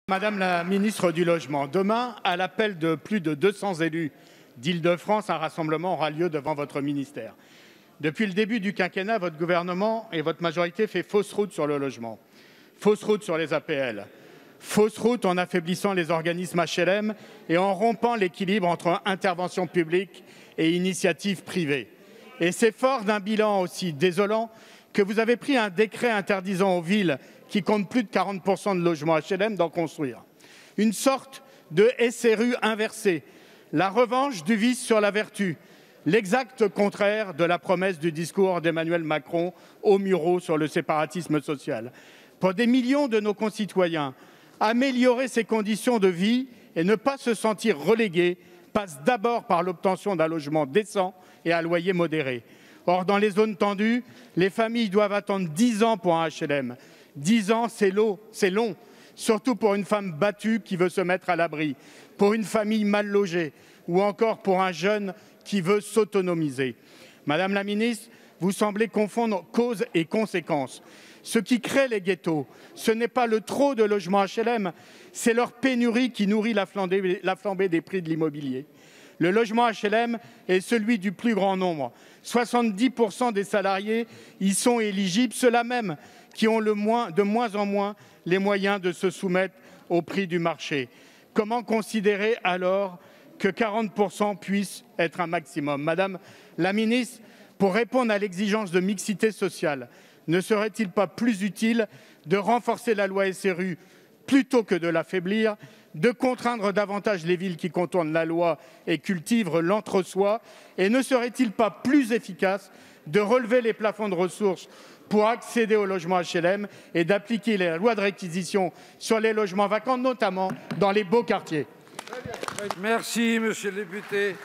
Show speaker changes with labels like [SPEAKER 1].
[SPEAKER 1] Madame la ministre du Logement, demain, à l'appel de plus de 200 élus d'Île-de-France, un rassemblement aura lieu devant votre ministère. Depuis le début du quinquennat, votre gouvernement et votre majorité fait fausse route sur le logement, fausse route sur les APL, fausse route en affaiblissant les organismes HLM et en rompant l'équilibre entre intervention publique et initiative privée. Et c'est fort d'un bilan aussi désolant que vous avez pris un décret interdisant aux villes qui comptent plus de 40% de logements HLM d'en construire. Une sorte de SRU inversée, la revanche du vice sur la vertu, l'exact contraire de la promesse du discours d'Emmanuel Macron aux Mureaux sur le séparatisme social. Pour des millions de nos concitoyens, améliorer ses conditions de vie et ne pas se sentir relégués passe d'abord par l'obtention d'un logement décent et à loyer modéré. Or, dans les zones tendues, les familles doivent attendre 10 ans pour un HLM. 10 ans, c'est long, surtout pour une femme battue qui veut se mettre à l'abri, pour une famille mal logée ou encore pour un jeune qui veut s'autonomiser. Madame la ministre, vous semblez confondre cause et conséquence. Ce qui crée les ghettos, ce n'est pas le trop de logements HLM, c'est leur pénurie qui nourrit la flambée des prix de l'immobilier. Le logement HLM est celui du plus grand nombre. 70% des salariés y sont éligibles, ceux-là même qui ont de moins en moins les moyens de se soumettre au prix du marché. Comment considérer alors que 40% puissent être un maximum? Madame la ministre, pour répondre à l'exigence de mixité sociale, ne serait-il pas plus utile de renforcer la loi SRU plutôt que de l'affaiblir, de contraindre davantage les villes qui contournent la loi et cultivent l'entre-soi? Et ne serait-il pas plus efficace de relever les plafonds de ressources pour accéder au logement HLM et d'appliquer la loi de réquisition sur les logements vacants, notamment dans les beaux quartiers?
[SPEAKER 2] Merci, monsieur le député.